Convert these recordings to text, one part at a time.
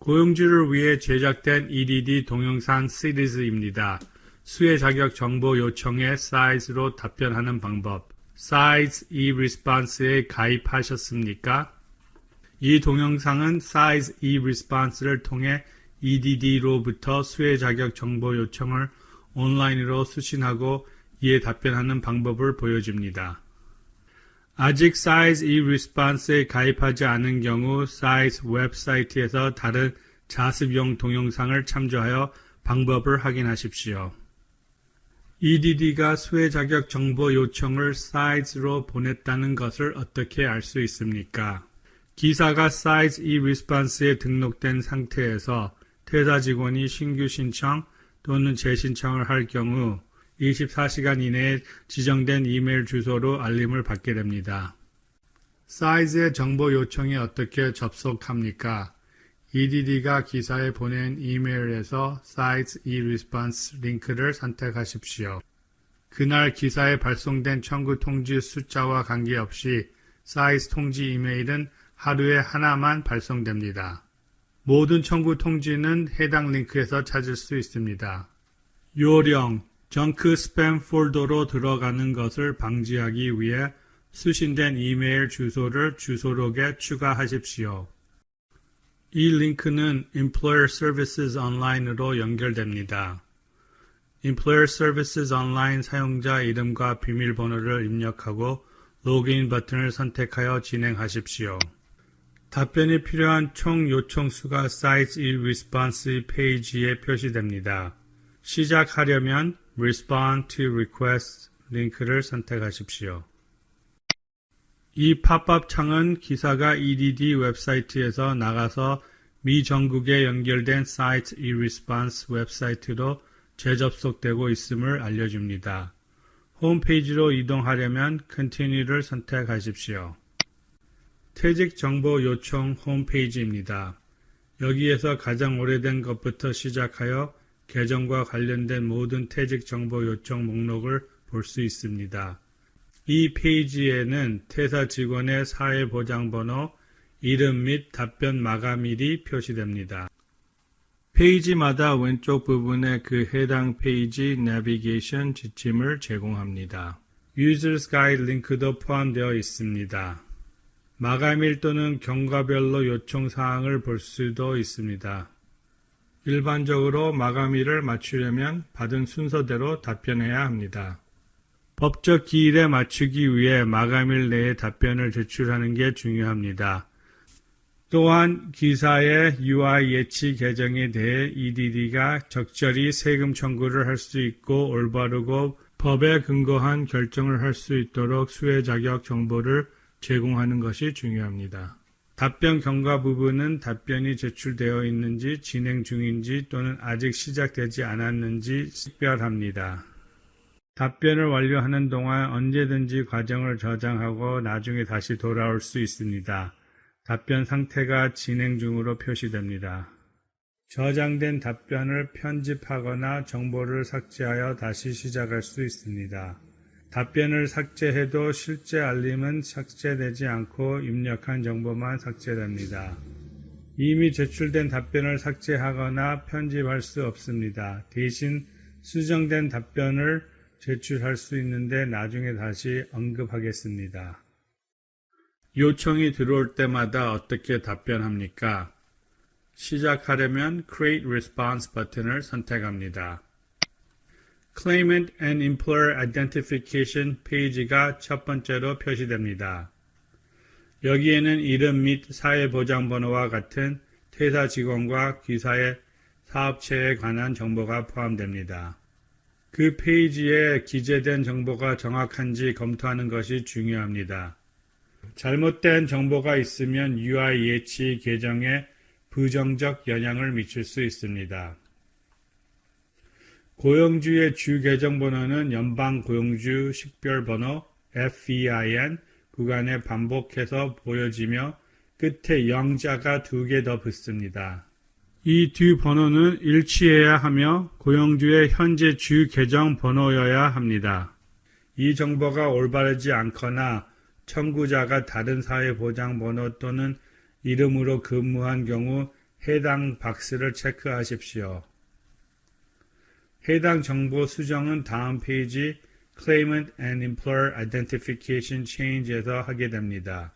고용주를 위해 제작된 EDD 동영상 시리즈입니다. 수혜 자격 정보 요청에 Size로 답변하는 방법. Size eResponse에 가입하셨습니까? 이 동영상은 Size eResponse를 통해 EDD로부터 수혜 자격 정보 요청을 온라인으로 수신하고 이에 답변하는 방법을 보여줍니다. 아직 Size eResponse에 가입하지 않은 경우 Size 웹사이트에서 다른 자습용 동영상을 참조하여 방법을 확인하십시오. EDD가 수혜 자격 정보 요청을 Size로 보냈다는 것을 어떻게 알 수 있습니까? 기사가 Size eResponse에 등록된 상태에서 퇴사 직원이 신규 신청 또는 재신청을 할 경우 24시간 이내에 지정된 이메일 주소로 알림을 받게 됩니다. Size의 정보 요청에 어떻게 접속합니까? EDD가 기사에 보낸 이메일에서 Size eResponse 링크를 선택하십시오. 그날 기사에 발송된 청구 통지 숫자와 관계없이 Size 통지 이메일은 하루에 하나만 발송됩니다. 모든 청구 통지는 해당 링크에서 찾을 수 있습니다. 요령, 정크 스팸 폴더로 들어가는 것을 방지하기 위해 수신된 이메일 주소를 주소록에 추가하십시오. 이 링크는 Employer Services Online으로 연결됩니다. Employer Services Online 사용자 이름과 비밀번호를 입력하고 로그인 버튼을 선택하여 진행하십시오. 답변이 필요한 총 요청 수가 Size eResponse 페이지에 표시됩니다. 시작하려면 Respond to Request 링크를 선택하십시오. 이 팝업 창은 기사가 EDD 웹사이트에서 나가서 미 전국에 연결된 Size eResponse 웹사이트로 재접속되고 있음을 알려줍니다. 홈페이지로 이동하려면 Continue를 선택하십시오. 퇴직 정보 요청 홈페이지입니다. 여기에서 가장 오래된 것부터 시작하여 계정과 관련된 모든 퇴직 정보 요청 목록을 볼 수 있습니다. 이 페이지에는 퇴사 직원의 사회보장번호, 이름 및 답변 마감일이 표시됩니다. 페이지마다 왼쪽 부분에 그 해당 페이지 내비게이션 지침을 제공합니다. Users Guide 링크도 포함되어 있습니다. 마감일 또는 경과별로 요청 사항을 볼 수도 있습니다. 일반적으로 마감일을 맞추려면 받은 순서대로 답변해야 합니다. 법적 기일에 맞추기 위해 마감일 내에 답변을 제출하는 게 중요합니다. 또한 기사의 UI 예치 개정에 대해 EDD가 적절히 세금 청구를 할 수 있고 올바르고 법에 근거한 결정을 할 수 있도록 수혜 자격 정보를 제공하는 것이 중요합니다. 답변 경과 부분은 답변이 제출되어 있는지 진행 중인지 또는 아직 시작되지 않았는지 식별합니다. 답변을 완료하는 동안 언제든지 과정을 저장하고 나중에 다시 돌아올 수 있습니다. 답변 상태가 진행 중으로 표시됩니다. 저장된 답변을 편집하거나 정보를 삭제하여 다시 시작할 수 있습니다. 답변을 삭제해도 실제 알림은 삭제되지 않고 입력한 정보만 삭제됩니다. 이미 제출된 답변을 삭제하거나 편집할 수 없습니다. 대신 수정된 답변을 제출할 수 있는데 나중에 다시 언급하겠습니다. 요청이 들어올 때마다 어떻게 답변합니까? 시작하려면 Create Response 버튼을 선택합니다. Claimant and Employer Identification 페이지가 첫 번째로 표시됩니다. 여기에는 이름 및 사회보장번호와 같은 퇴사 직원과 기사의 사업체에 관한 정보가 포함됩니다. 그 페이지에 기재된 정보가 정확한지 검토하는 것이 중요합니다. 잘못된 정보가 있으면 UI 예치 개정에 부정적 영향을 미칠 수 있습니다. 고용주의 주 계정번호는 연방고용주 식별번호 FEIN 구간에 반복해서 보여지며 끝에 0자가 2개 더 붙습니다. 이 두 번호는 일치해야 하며 고용주의 현재 주 계정 번호여야 합니다. 이 정보가 올바르지 않거나 청구자가 다른 사회보장번호 또는 이름으로 근무한 경우 해당 박스를 체크하십시오. 해당 정보 수정은 다음 페이지 Claimant and Employer Identification Change에서 하게 됩니다.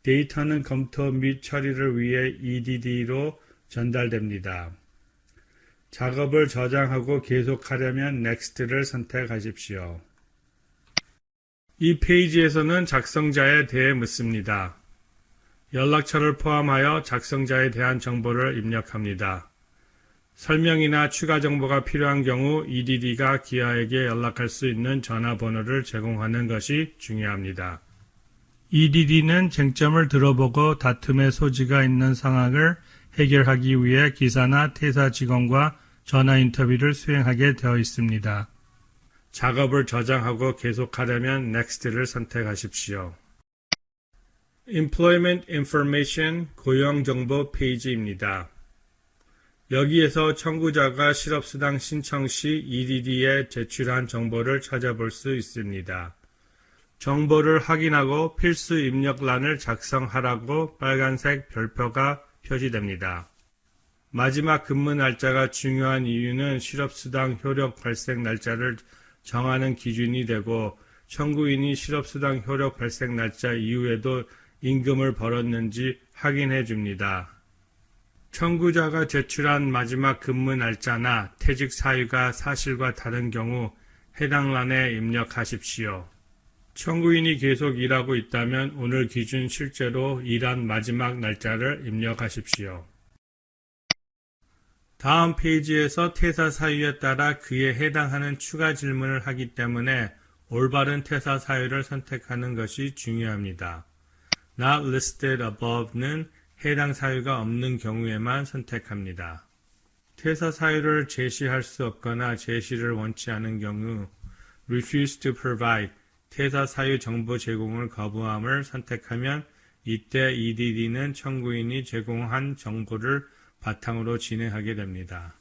데이터는 검토 및 처리를 위해 EDD로 전달됩니다. 작업을 저장하고 계속하려면 Next를 선택하십시오. 이 페이지에서는 작성자에 대해 묻습니다. 연락처를 포함하여 작성자에 대한 정보를 입력합니다. 설명이나 추가 정보가 필요한 경우 EDD가 기아에게 연락할 수 있는 전화번호를 제공하는 것이 중요합니다. EDD는 쟁점을 들어보고 다툼의 소지가 있는 상황을 해결하기 위해 기사나 퇴사 직원과 전화 인터뷰를 수행하게 되어 있습니다. 작업을 저장하고 계속하려면 Next를 선택하십시오. Employment Information 고용정보 페이지입니다. 여기에서 청구자가 실업수당 신청 시 EDD에 제출한 정보를 찾아볼 수 있습니다. 정보를 확인하고 필수 입력란을 작성하라고 빨간색 별표가 표시됩니다. 마지막 근무 날짜가 중요한 이유는 실업수당 효력 발생 날짜를 정하는 기준이 되고 청구인이 실업수당 효력 발생 날짜 이후에도 임금을 벌었는지 확인해 줍니다. 청구자가 제출한 마지막 근무 날짜나 퇴직 사유가 사실과 다른 경우 해당 란에 입력하십시오. 청구인이 계속 일하고 있다면 오늘 기준 실제로 일한 마지막 날짜를 입력하십시오. 다음 페이지에서 퇴사 사유에 따라 그에 해당하는 추가 질문을 하기 때문에 올바른 퇴사 사유를 선택하는 것이 중요합니다. Not listed above는 해당 사유가 없는 경우에만 선택합니다. 퇴사 사유를 제시할 수 없거나 제시를 원치 않은 경우 Refuse to provide, 퇴사 사유 정보 제공을 거부함을 선택하면 이때 EDD는 청구인이 제공한 정보를 바탕으로 진행하게 됩니다.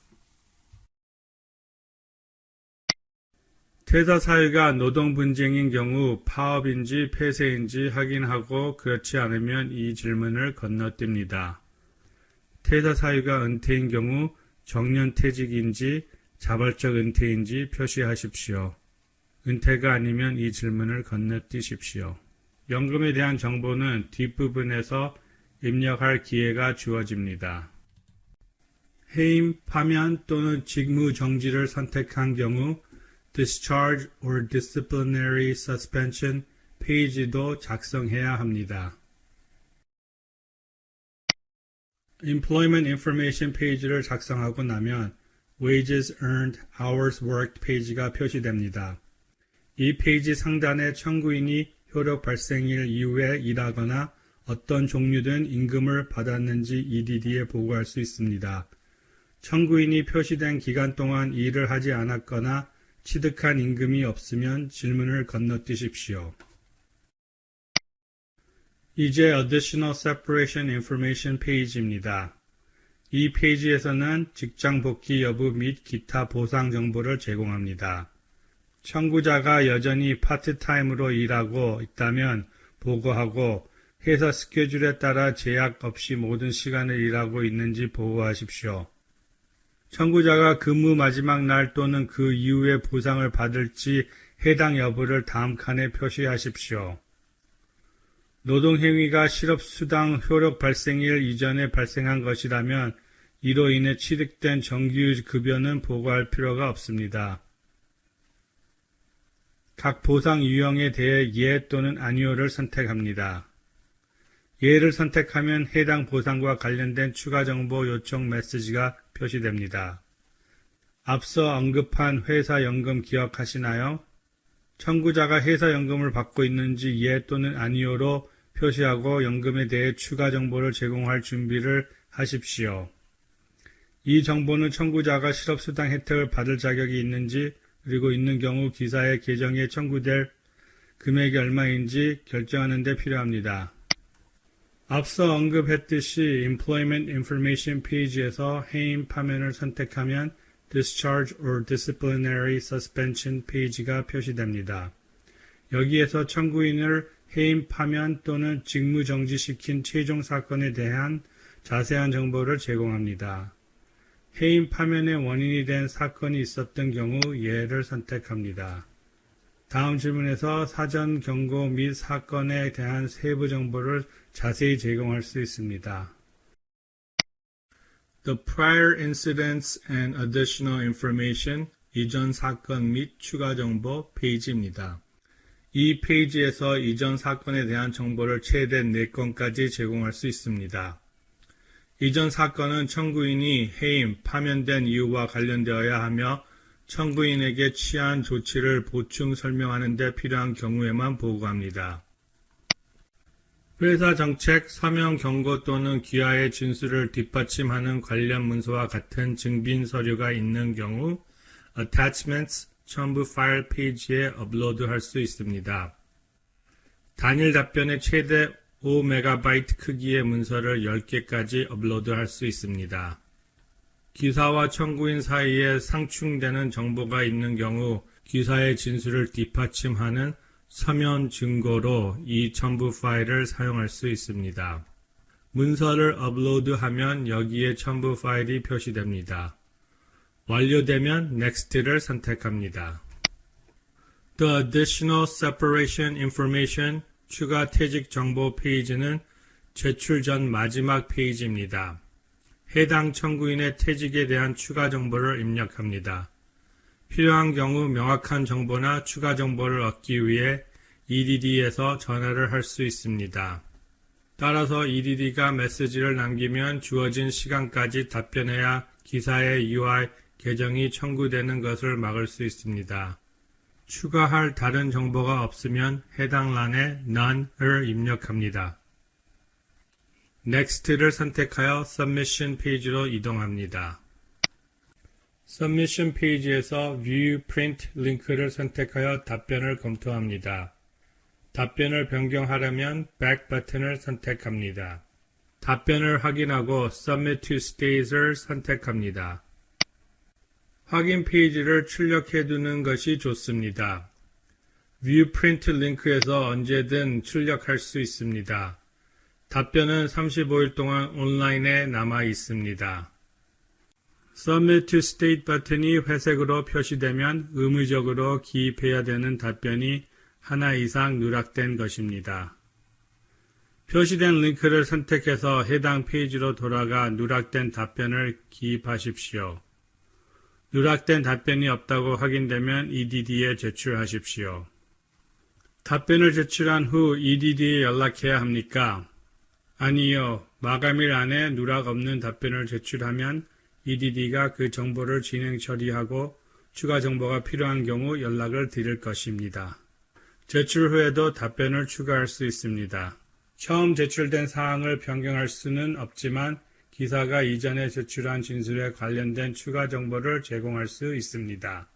퇴사 사유가 노동 분쟁인 경우 파업인지 폐쇄인지 확인하고 그렇지 않으면 이 질문을 건너뜁니다. 퇴사 사유가 은퇴인 경우 정년퇴직인지 자발적 은퇴인지 표시하십시오. 은퇴가 아니면 이 질문을 건너뛰십시오. 연금에 대한 정보는 뒷부분에서 입력할 기회가 주어집니다. 해임, 파면 또는 직무 정지를 선택한 경우 Discharge or Disciplinary Suspension 페이지도 작성해야 합니다. Employment Information 페이지를 작성하고 나면 Wages Earned, Hours Worked 페이지가 표시됩니다. 이 페이지 상단에 청구인이 효력 발생일 이후에 일하거나 어떤 종류든 임금을 받았는지 EDD에 보고할 수 있습니다. 청구인이 표시된 기간 동안 일을 하지 않았거나 취득한 임금이 없으면 질문을 건너뛰십시오. 이제 Additional Separation Information 페이지입니다. 이 페이지에서는 직장 복귀 여부 및 기타 보상 정보를 제공합니다. 청구자가 여전히 파트타임으로 일하고 있다면 보고하고 회사 스케줄에 따라 제약 없이 모든 시간을 일하고 있는지 보고하십시오. 청구자가 근무 마지막 날 또는 그 이후에 보상을 받을지 해당 여부를 다음 칸에 표시하십시오. 노동행위가 실업수당 효력 발생일 이전에 발생한 것이라면 이로 인해 취득된 정규 급여는 보고할 필요가 없습니다. 각 보상 유형에 대해 예 또는 아니오를 선택합니다. 예를 선택하면 해당 보상과 관련된 추가 정보 요청 메시지가 표시됩니다. 앞서 언급한 회사연금 기억하시나요? 청구자가 회사연금을 받고 있는지 예 또는 아니오로 표시하고 연금에 대해 추가 정보를 제공할 준비를 하십시오. 이 정보는 청구자가 실업수당 혜택을 받을 자격이 있는지 그리고 있는 경우 기사의 계정에 청구될 금액이 얼마인지 결정하는 데 필요합니다. 앞서 언급했듯이 Employment Information 페이지에서 해임 파면을 선택하면 Discharge or Disciplinary Suspension 페이지가 표시됩니다. 여기에서 청구인을 해임 파면 또는 직무 정지시킨 최종 사건에 대한 자세한 정보를 제공합니다. 해임 파면의 원인이 된 사건이 있었던 경우 예를 선택합니다. 다음 질문에서 사전 경고 및 사건에 대한 세부 정보를 자세히 제공할 수 있습니다. The prior incidents and additional information, 이전 사건 및 추가 정보 페이지입니다. 이 페이지에서 이전 사건에 대한 정보를 최대 4건까지 제공할 수 있습니다. 이전 사건은 청구인이 해임, 파면된 이유와 관련되어야 하며 청구인에게 취한 조치를 보충 설명하는 데 필요한 경우에만 보고합니다. 회사 정책, 서명 경고 또는 귀하의 진술을 뒷받침하는 관련 문서와 같은 증빙 서류가 있는 경우 attachments, 첨부 파일 페이지에 업로드할 수 있습니다. 단일 답변의 최대 5MB 크기의 문서를 10개까지 업로드할 수 있습니다. 기사와 청구인 사이에 상충되는 정보가 있는 경우 기사의 진술을 뒷받침하는 서면 증거로 이 첨부 파일을 사용할 수 있습니다. 문서를 업로드하면 여기에 첨부 파일이 표시됩니다. 완료되면 Next를 선택합니다. The Additional Separation Information 추가 퇴직 정보 페이지는 제출 전 마지막 페이지입니다. 해당 청구인의 퇴직에 대한 추가 정보를 입력합니다. 필요한 경우 명확한 정보나 추가 정보를 얻기 위해 EDD에서 전화를 할 수 있습니다. 따라서 EDD가 메시지를 남기면 주어진 시간까지 답변해야 기사의 UI 계정이 청구되는 것을 막을 수 있습니다. 추가할 다른 정보가 없으면 해당 란에 None을 입력합니다. Next를 선택하여 Submission 페이지로 이동합니다. Submission 페이지에서 View Print 링크를 선택하여 답변을 검토합니다. 답변을 변경하려면 Back 버튼을 선택합니다. 답변을 확인하고 Submit to States를 선택합니다. 확인 페이지를 출력해 두는 것이 좋습니다. View Print 링크에서 언제든 출력할 수 있습니다. 답변은 35일 동안 온라인에 남아 있습니다. Submit to State 버튼이 회색으로 표시되면 의무적으로 기입해야 되는 답변이 하나 이상 누락된 것입니다. 표시된 링크를 선택해서 해당 페이지로 돌아가 누락된 답변을 기입하십시오. 누락된 답변이 없다고 확인되면 EDD에 제출하십시오. 답변을 제출한 후 EDD에 연락해야 합니까? 아니요. 마감일 안에 누락 없는 답변을 제출하면 EDD가 그 정보를 진행 처리하고 추가 정보가 필요한 경우 연락을 드릴 것입니다. 제출 후에도 답변을 추가할 수 있습니다. 처음 제출된 사항을 변경할 수는 없지만 기사가 이전에 제출한 진술에 관련된 추가 정보를 제공할 수 있습니다.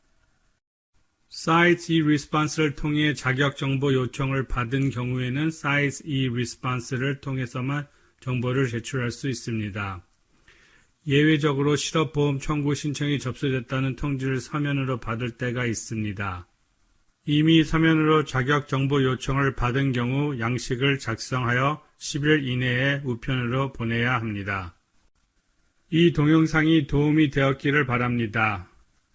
Sites e-Response를 통해 자격 정보 요청을 받은 경우에는 Sites e-Response를 통해서만 정보를 제출할 수 있습니다. 예외적으로 실업보험 청구 신청이 접수됐다는 통지를 서면으로 받을 때가 있습니다. 이미 서면으로 자격 정보 요청을 받은 경우 양식을 작성하여 10일 이내에 우편으로 보내야 합니다. 이 동영상이 도움이 되었기를 바랍니다.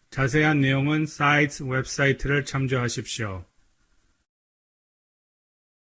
자세한 내용은 사이트 웹사이트를 참조하십시오.